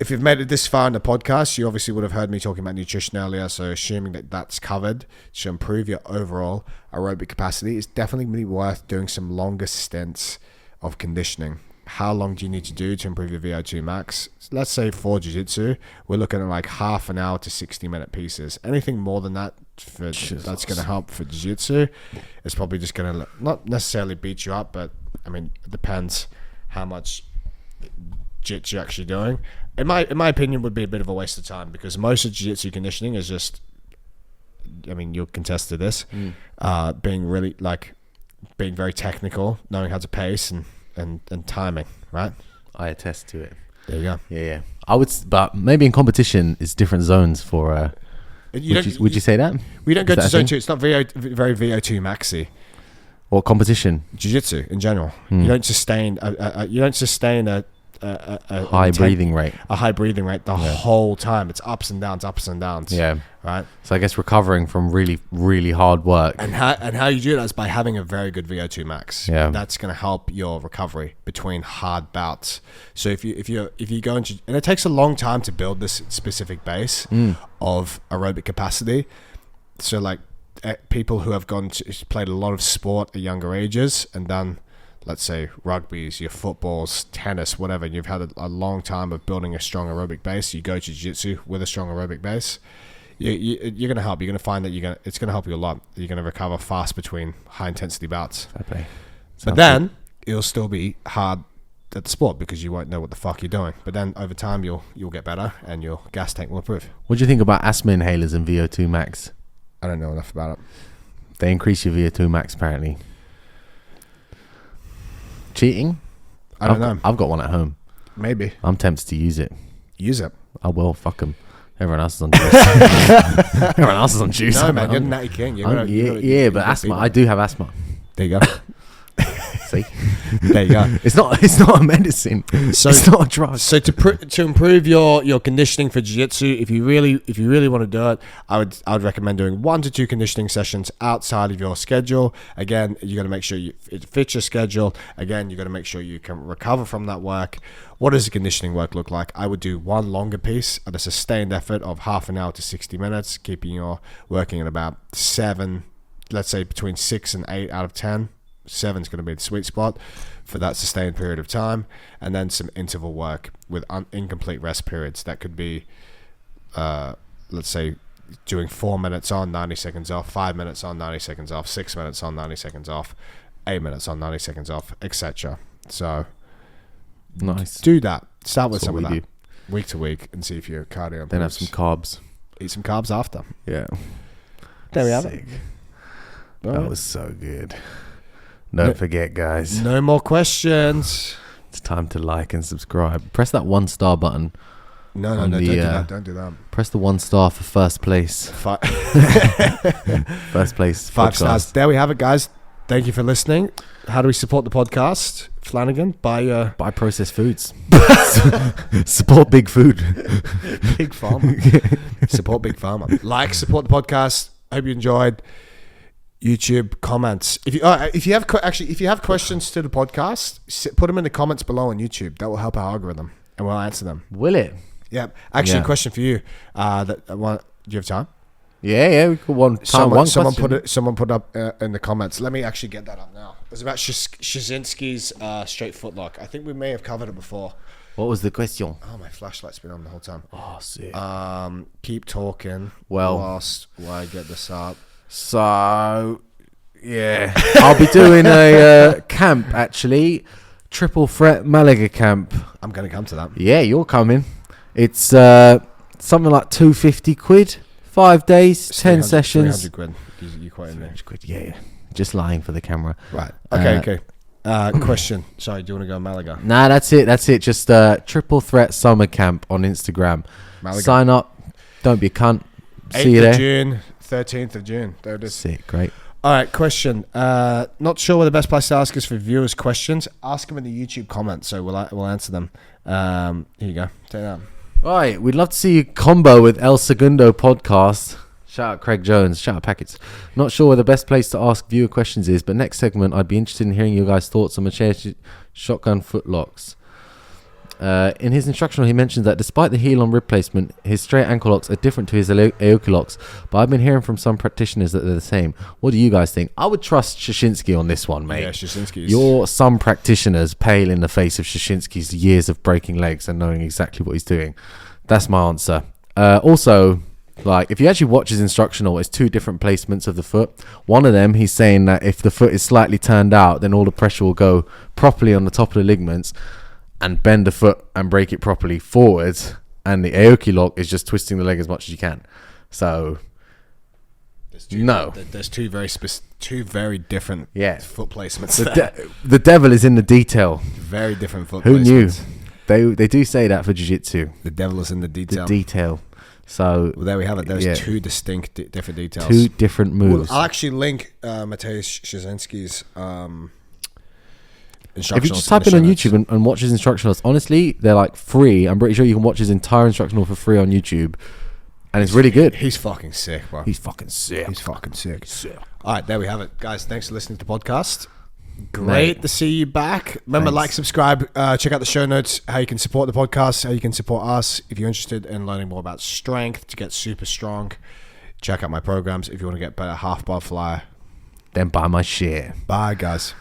if you've made it this far in the podcast, you obviously would have heard me talking about nutrition earlier. So assuming that that's covered to improve your overall aerobic capacity, it's definitely going to be worth doing some longer stints of conditioning. How long do you need to do to improve your VO2 max? Let's say for jiu-jitsu, we're looking at like half an hour to 60-minute pieces. Anything more than that, that's going to help for jiu-jitsu. It's probably just going to not necessarily beat you up, but I mean, it depends how much jit you're actually doing. In my opinion, would be a bit of a waste of time because most of jiu-jitsu conditioning is just, I mean, you'll contest to this, being very technical, knowing how to pace and timing, right? I attest to it. There you go. Yeah. I would, but maybe in competition, it's different zones for. Would you say that? We don't go to zone 2. It's not very VO2 maxi. Or competition? Jiu-jitsu in general. You don't sustain a high breathing rate. A high breathing rate the whole time. It's ups and downs. Yeah. Right. So I guess recovering from really, really hard work. And how you do that is by having a very good VO2 max. Yeah. That's going to help your recovery between hard bouts. So if you go into, and it takes a long time to build this specific base of aerobic capacity. So like people who have played a lot of sport at younger ages and done, let's say, rugbies, your footballs, tennis, whatever, and you've had a long time of building a strong aerobic base, you go to jiu-jitsu with a strong aerobic base, you're going to help. You're going to find that it's going to help you a lot. You're going to recover fast between high-intensity bouts. Okay. But then, it'll still be hard at the sport because you won't know what the fuck you're doing. But then, over time, you'll get better and your gas tank will improve. What do you think about asthma inhalers and VO2 max? I don't know enough about it. They increase your VO2 max, apparently. Cheating? I don't know. I've got one at home. Maybe. I'm tempted to use it. Use it. I will. Fuck them. Everyone else is on juice. Everyone else is on juice. No, man. You're the natty king. But asthma. I do have asthma. There you go. See? There you go. It's not a medicine. So it's not a drug. So to improve your conditioning for jiu-jitsu, if you really want to do it, I would recommend doing 1 to 2 conditioning sessions outside of your schedule. Again, you got to make sure it fits your schedule. Again, you got to make sure you can recover from that work. What does the conditioning work look like? I would do one longer piece at a sustained effort of half an hour to 60 minutes, keeping your working at about 7, let's say between 6 and 8 out of 10. 7 is going to be the sweet spot for that sustained period of time, and then some interval work with incomplete rest periods. That could be, let's say, doing 4 minutes on, 90 seconds off, 5 minutes on, 90 seconds off, 6 minutes on, 90 seconds off, 8 minutes on, 90 seconds off, etc. So, nice. Do that. Start with some of that do. week to week and see if your cardio improves. Then have some carbs. Eat some carbs after. Yeah. There we have it. That was so good. Don't forget, guys. No more questions. It's time to like and subscribe. Press that 1-star button. No, don't do that. Don't do that. Press the 1 star for first place. First place. 5 stars. There we have it, guys. Thank you for listening. How do we support the podcast, Flanagan? Buy processed foods. Support big food. Big Pharma. Support Big Pharma. Support the podcast. Hope you enjoyed. YouTube comments. If you have questions to the podcast, put them in the comments below on YouTube. That will help our algorithm, and we'll answer them. Will it? Yeah. Actually, a question for you. Do you have time? Yeah. We could Someone put up in the comments. Let me actually get that up now. It was about Shazinski's straight footlock. I think we may have covered it before. What was the question? Oh, my flashlight's been on the whole time. Oh, sick. Keep talking. Whilst I get this up. So, yeah. I'll be doing a camp, actually. Triple Threat Malaga camp. I'm going to come to that. Yeah, you're coming. It's something like 250 quid. 5 days, 10 sessions. 300 quid. You quite in there. 300 quid, yeah. Just lying for the camera. Right. Okay. Question. Sorry, do you want to go Malaga? Nah, that's it. Just Triple Threat Summer Camp on Instagram. Malaga. Sign up. Don't be a cunt. See 8th you there. of June, 13th of June. There it is. Sick, great. All right, question. Not sure where the best place to ask is for viewers' questions. Ask them in the YouTube comments, so we'll answer them. Here you go. Take that. All right, we'd love to see you combo with El Segundo podcast. Shout out Craig Jones. Shout out Packets. Not sure where the best place to ask viewer questions is, but next segment, I'd be interested in hearing your guys' thoughts on Mache's shotgun footlocks. In his instructional, he mentions that despite the heel on rib placement, his straight ankle locks are different to his Aoki locks, but I've been hearing from some practitioners that they're the same. What do you guys think? I would trust Shashinsky on this one, mate. Yeah, Shashinsky's. Your some practitioners pale in the face of Shashinsky's years of breaking legs and knowing exactly what he's doing. That's my answer. Also, if you actually watch his instructional, it's 2 different placements of the foot. One of them, he's saying that if the foot is slightly turned out, then all the pressure will go properly on the top of the ligaments and bend the foot and break it properly forwards. And the Aoki lock is just twisting the leg as much as you can. So, there's two very different foot placements. The devil is in the detail. Very different foot placements. Who knew? They do say that for jiu-jitsu. The devil is in the detail. The detail. So there we have it. There's two distinct different details. Two different moves. I'll actually link Mateusz Szczecinski's instructionals. If you just type in on YouTube and watch his instructionals, honestly, they're like free. I'm pretty sure you can watch his entire instructional for free on YouTube. And it's really good. He's fucking sick, bro. He's fucking sick. All right, there we have it. Guys, thanks for listening to the podcast. Great to see you back. Remember, like, subscribe, check out the show notes, how you can support the podcast, how you can support us. If you're interested in learning more about strength to get super strong, check out my programs. If you want to get better half bar flyer, then buy my shit. Bye, guys.